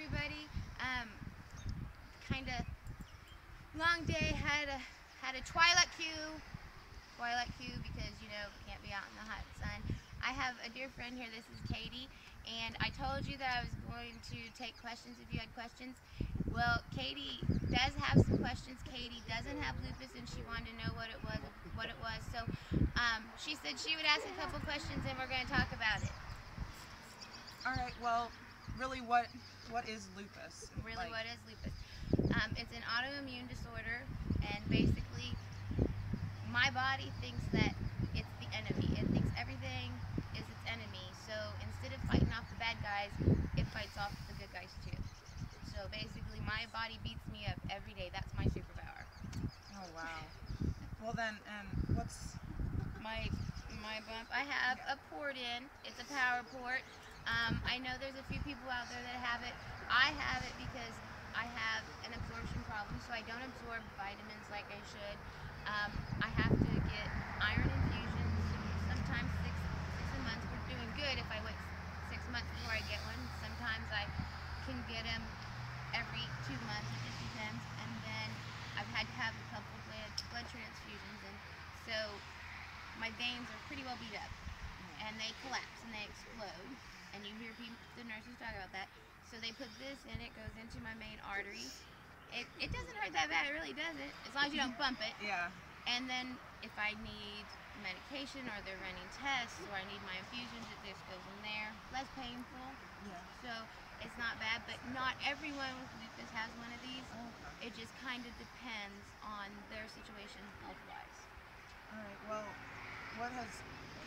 everybody. Kind of long day. Had a twilight queue because can't be out in the hot sun. I have a dear friend here. This is Katie, and I told you that I was going to take questions if you had questions. Well, Katie does have some questions. Katie doesn't have lupus, and she wanted to know what it was. So she said she would ask a couple questions, and we're going to talk about it. All right. Well, really, what is lupus? Really, what is lupus? It's an autoimmune disorder, and basically, my body thinks that it's the enemy. It thinks everything is its enemy. So instead of fighting off the bad guys, it fights off the good guys too. So basically, my body beats me up every day. That's my superpower. Oh wow. Well then, and what's my bump? I have a port in. It's a power port. I know there's a few people out there that have it. I have it because I have an absorption problem, so I don't absorb vitamins like I should. I have to get iron infusions, sometimes six a month. We're doing good if I wait 6 months before I get one. Sometimes I can get them every 2 months, it just depends. And then I've had to have a couple blood transfusions, and so my veins are pretty well beat up, and they collapse and they explode. And you hear the nurses talk about that. So they put this in, it goes into my main artery. It doesn't hurt that bad, it really doesn't, as long as you don't bump it. Yeah. And then if I need medication or they're running tests or I need my infusions, it just goes in there. Less painful. Yeah. So it's not bad, but not everyone with lupus has one of these. Okay. It just kind of depends on their situation health-wise. All right. Well, what has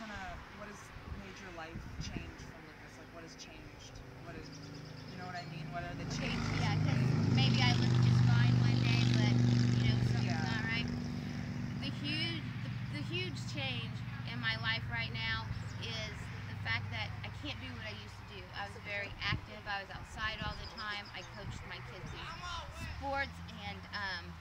made your life change from lupus? Like, what has changed? You know what I mean? What are the changes? Yeah, because maybe I look just fine one day, but something's not right. The huge change in my life right now is the fact that I can't do what I used to do. I was very active. I was outside all the time. I coached my kids in sports and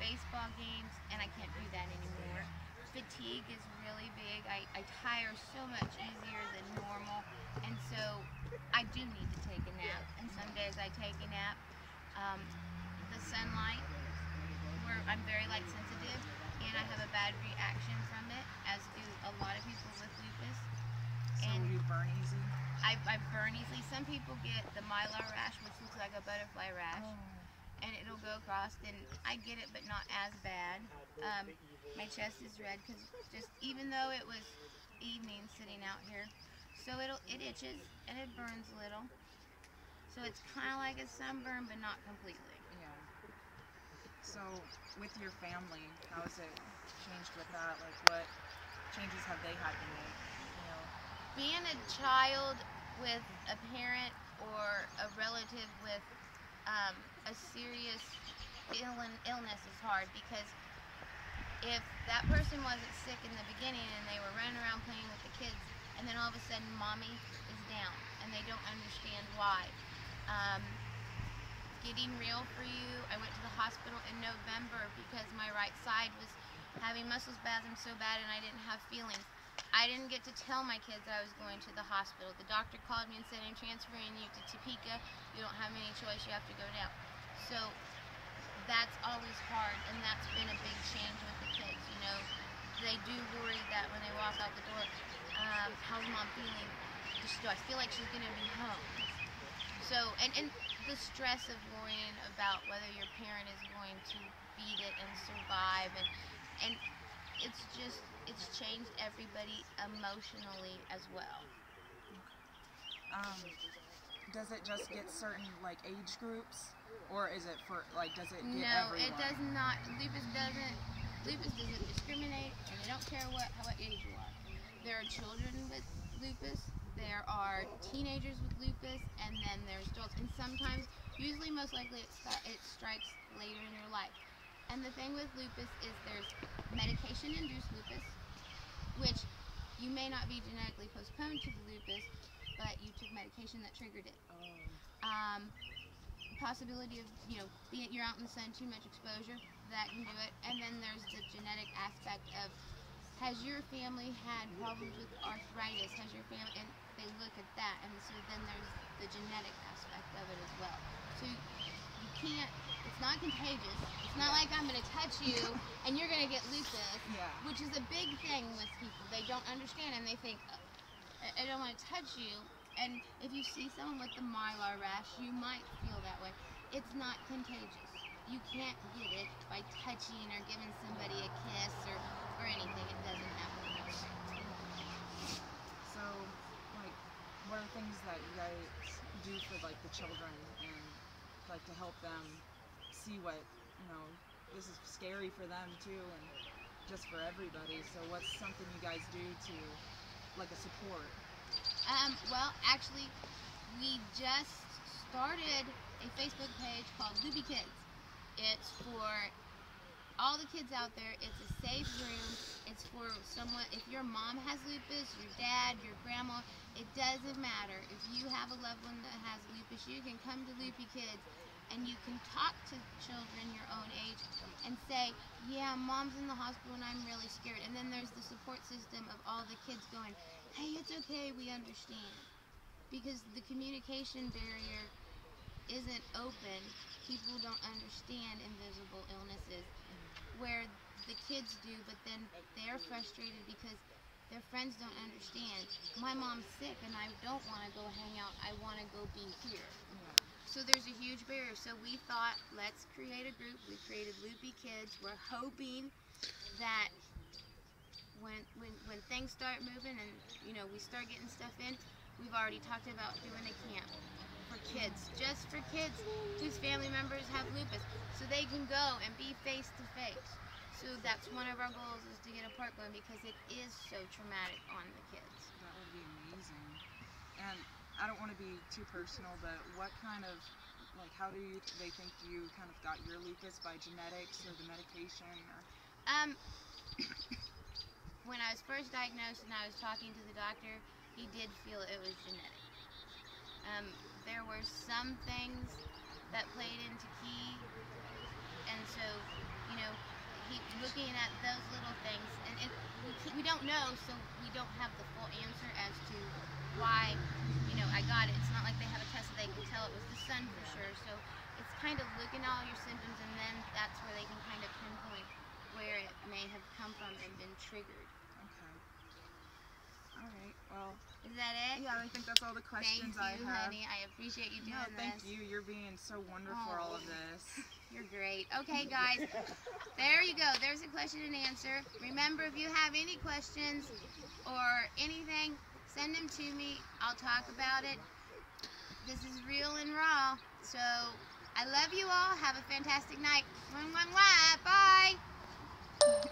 baseball games, and I can't do that anymore. Fatigue is really big. I tire so much easier than normal, and so I do need to take a nap, and some days I take a nap. The sunlight, I'm very light sensitive, and I have a bad reaction from it, as do a lot of people with lupus. So you burn easy? I burn easily. Some people get the mylar rash, which looks like a butterfly rash. And it'll go across, and I get it, but not as bad. My chest is red because even though it was evening sitting out here, so it itches and it burns a little. So it's kind of like a sunburn, but not completely. Yeah. So with your family, how has it changed with that? Like, what changes have they had to make? Being a child with a parent or a relative with a serious illness is hard, because if that person wasn't sick in the beginning and they were running around playing with the kids, and then all of a sudden mommy is down and they don't understand why. Getting real for you, I went to the hospital in November because my right side was having muscle spasms so bad and I didn't have feelings. I didn't get to tell my kids I was going to the hospital. The doctor called me and said, I'm transferring you to Topeka. You don't have any choice, you have to go now. So that's always hard, and that's been a big change with the kids. They do worry that when they walk out the door, how's mom feeling? Do I feel like she's going to be home? So, and the stress of worrying about whether your parent is going to beat it and survive, and it's changed everybody emotionally as well. Does it just get certain age groups, or is it for does it get No, everyone? it does not. Lupus doesn't discriminate, and they don't care what age you are. There are children with lupus, there are teenagers with lupus, and then there's adults. And sometimes, usually most likely, it strikes later in your life. And the thing with lupus is there's medication-induced lupus, which you may not be genetically postponed to the lupus, but you took medication that triggered it. Possibility of, you're out in the sun, too much exposure, that can do it. And then there's the genetic aspect of, has your family had problems with arthritis? Has your family, and they look at that, and so then there's the genetic aspect of it as well. So can't, it's not contagious. It's not like I'm going to touch you and you're going to get lupus, which is a big thing with people. They don't understand and they think, I don't want to touch you. And if you see someone with the mylar rash, you might feel that way. It's not contagious. You can't get it by touching or giving somebody a kiss or anything. It doesn't happen that way. So, like, what are things that you guys do for, like, the children and, like, to help them see what, you know, this is scary for them, too, and just for everybody. So what's something you guys do to, like, a support? Well, actually, we just started a Facebook page called Loopy Kids. It's for all the kids out there. It's a safe room. It's for someone, if your mom has lupus, your dad, your grandma, it doesn't matter. If you have a loved one that has lupus, you can come to Loopy Kids and you can talk to children your own age and say, yeah, mom's in the hospital and I'm really scared. And then there's the support system of all the kids going, hey, it's okay, we understand. Because the communication barrier isn't open. People don't understand invisible illnesses, where the kids do, but then they're frustrated because their friends don't understand. My mom's sick and I don't want to go hang out, I want to go be here. So there's a huge barrier. So we thought, let's create a group. We created Loopy Kids. We're hoping that when things start moving and, you know, we start getting stuff in, we've already talked about doing a camp for kids, just for kids whose family members have lupus, so they can go and be face to face. So that's one of our goals, is to get a park going, because it is so traumatic on the kids. That would be amazing. And I don't want to be too personal, but what kind of, like, how do they think you kind of got your lupus, by genetics or the medication? Or? When I was first diagnosed and I was talking to the doctor, he did feel it was genetic. There were some things that played into key, and so, you know, he looking at those little things, and we don't know, so we don't have the full answer as to why, you know, I got it. It's not like they have a test that they can tell it was the sun for sure. So it's kind of looking at all your symptoms, and then that's where they can kind of pinpoint where it may have come from and been triggered. Okay. All right. Well. Is that it? Yeah, I think that's all the questions I have. Thank you, honey. I appreciate you doing this. Thank you. You're being so wonderful for all of this. You're great. Okay, guys. There you go. There's a question and answer. Remember, if you have any questions or anything, send them to me. I'll talk about it. This is real and raw. So, I love you all. Have a fantastic night. Mwah, mwah, mwah.